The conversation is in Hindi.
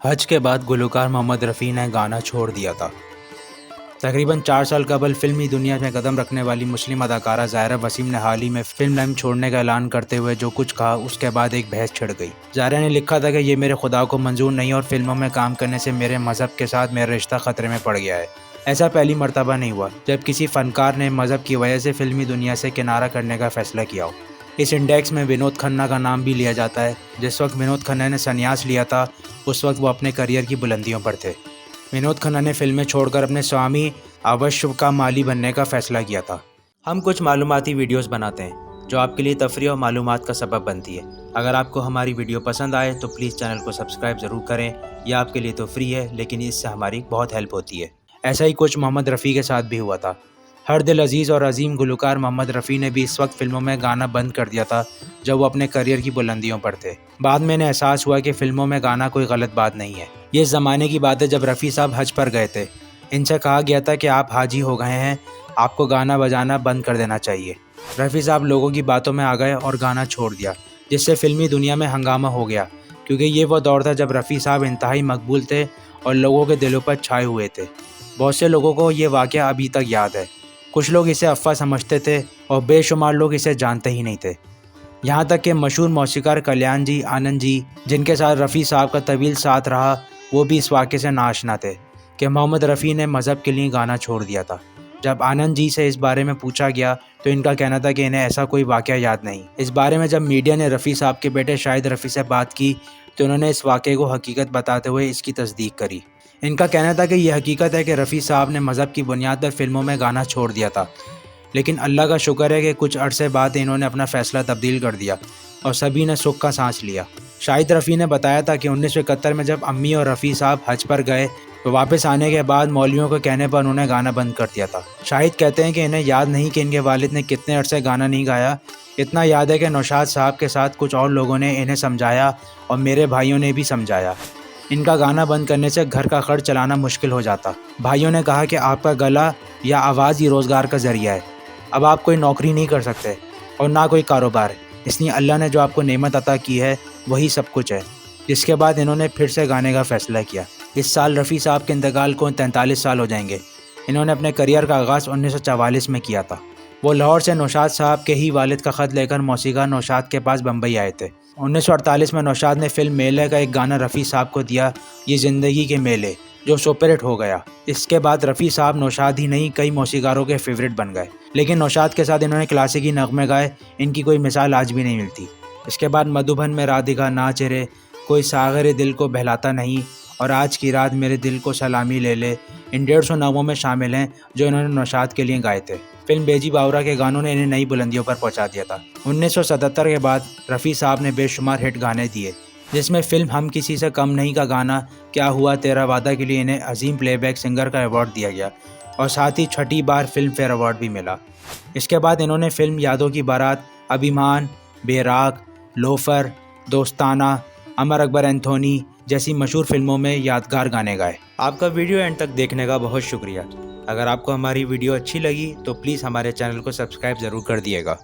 हज के बाद गुलकार मोहम्मद रफ़ी ने गाना छोड़ दिया था। तकरीबन 4 साल कबल फिल्मी दुनिया में कदम रखने वाली मुस्लिम अदाकारा ज़ाहिरा वसीम ने हाल ही में फिल्म लाइन छोड़ने का ऐलान करते हुए जो कुछ कहा उसके बाद एक बहस छिड़ गई। ज़ाहिरा ने लिखा था कि ये मेरे खुदा को मंजूर नहीं और फिल्मों में काम करने से मेरे मज़हब के साथ मेरा रिश्ता ख़तरे में पड़ गया है। ऐसा पहली मर्तबा नहीं हुआ जब किसी फ़नकार ने मज़हब की वजह से फिल्मी दुनिया से किनारा करने का फ़ैसला किया हो। इस इंडेक्स में विनोद खन्ना का नाम भी लिया जाता है। जिस वक्त विनोद खन्ना ने संन्यास लिया था उस वक्त वो अपने करियर की बुलंदियों पर थे। विनोद खन्ना ने फिल्में छोड़कर अपने स्वामी अवश्य का माली बनने का फ़ैसला किया था। हम कुछ मालूमाती वीडियोस बनाते हैं जो आपके लिए तफरीह और मालूमात का सबब बनती है। अगर आपको हमारी वीडियो पसंद आए तो प्लीज़ चैनल को सब्सक्राइब ज़रूर करें। यह आपके लिए तो फ्री है लेकिन इससे हमारी बहुत हेल्प होती है। ऐसा ही कुछ मोहम्मद रफ़ी के साथ भी हुआ था। हर दिल अजीज़ और अजीम गुलकार मोहम्मद रफ़ी ने भी इस वक्त फिल्मों में गाना बंद कर दिया था जब वो अपने करियर की बुलंदियों पर थे। बाद में इन्हें एहसास हुआ कि फ़िल्मों में गाना कोई गलत बात नहीं है। ये ज़माने की बात है जब रफ़ी साहब हज पर गए थे। इनसे कहा गया था कि आप हाजी हो गए हैं, आपको गाना बजाना बंद कर देना चाहिए। रफ़ी साहब लोगों की बातों में आ गए और गाना छोड़ दिया, जिससे फ़िल्मी दुनिया में हंगामा हो गया क्योंकि ये वो दौर था जब रफ़ी साहब इंतहाई मकबूल थे और लोगों के दिलों पर छाए हुए थे। बहुत से लोगों को ये वाक़या अभी तक याद है। कुछ लोग इसे अफ़वाह समझते थे और बेशुमार लोग इसे जानते ही नहीं थे। यहाँ तक कि मशहूर मौसीकार कल्याण जी आनंद जी, जिनके साथ रफ़ी साहब का तवील साथ रहा, वो भी इस वाक़े से नाआशना थे कि मोहम्मद रफ़ी ने मज़हब के लिए गाना छोड़ दिया था। जब आनंद जी से इस बारे में पूछा गया तो इनका कहना था कि इन्हें ऐसा कोई वाक़या याद नहीं। इस बारे में जब मीडिया ने रफ़ी साहब के बेटे शाहिद रफ़ी से बात की तो उन्होंने इस वाक़े को हकीकत बताते हुए इसकी तस्दीक करी। इनका कहना था कि यह हकीकत है कि रफ़ी साहब ने मज़हब की बुनियाद पर फिल्मों में गाना छोड़ दिया था, लेकिन अल्लाह का शुक्र है कि कुछ अरसे बाद इन्होंने अपना फ़ैसला तब्दील कर दिया और सभी ने सुख का सांस लिया। शाहिद रफ़ी ने बताया था कि 1971 में जब अम्मी और रफ़ी साहब हज पर गए तो वापस आने के बाद मौलवियों के कहने पर उन्होंने गाना बंद कर दिया था। शाहिद कहते हैं कि इन्हें याद नहीं कि इनके वालिद ने कितने अरसे गाना नहीं गाया। इतना याद है कि नौशाद साहब के साथ कुछ और लोगों ने इन्हें समझाया और मेरे भाइयों ने भी समझाया। इनका गाना बंद करने से घर का खर्च चलाना मुश्किल हो जाता। भाइयों ने कहा कि आपका गला या आवाज़ ही रोज़गार का ज़रिया है। अब आप कोई नौकरी नहीं कर सकते और ना कोई कारोबार, इसलिए अल्लाह ने जो आपको नेमत अता की है वही सब कुछ है। जिसके बाद इन्होंने फिर से गाने का फ़ैसला किया। इस साल रफ़ी साहब के इंतकाल को 43 साल हो जाएंगे। इन्होंने अपने करियर का आगाज़ 1944 में किया था। वो लाहौर से नौशाद साहब के ही वालिद का ख़त लेकर मौसीक़ार नौशाद के पास बम्बई आए थे। 1948 में नौशाद ने फिल्म मेले का एक गाना रफ़ी साहब को दिया, ये ज़िंदगी के मेले, जो सुपरहिट हो गया। इसके बाद रफ़ी साहब नौशाद ही नहीं कई मौसीक़ारों के फेवरेट बन गए। लेकिन नौशाद के साथ इन्होंने क्लासिकी नगमे गाए, इनकी कोई मिसाल आज भी नहीं मिलती। इसके बाद मधुबन में राधिका नाच रे, कोई सागर दिल को बहलाता नहीं और आज की रात मेरे दिल को सलामी ले ले, इन 150 नगमों में शामिल हैं जो इन्होंने नौशाद के लिए गाए थे। फिल्म बेजी बावरा के गानों ने इन्हें नई बुलंदियों पर पहुंचा दिया था। 1977 के बाद रफ़ी साहब ने बेशुमार हिट गाने दिए, जिसमें फिल्म हम किसी से कम नहीं का गाना क्या हुआ तेरा वादा के लिए इन्हें अजीम प्लेबैक सिंगर का अवार्ड दिया गया और साथ ही छठी बार फिल्म फेयर अवार्ड भी मिला। इसके बाद इन्होंने फिल्म यादों की बारात, अभिमान, बेराग, लोफर, दोस्ताना, अमर अकबर एंथोनी जैसी मशहूर फिल्मों में यादगार गाने गाए। आपका वीडियो एंड तक देखने का बहुत शुक्रिया। अगर आपको हमारी वीडियो अच्छी लगी तो प्लीज़ हमारे चैनल को सब्सक्राइब ज़रूर कर दिएगा।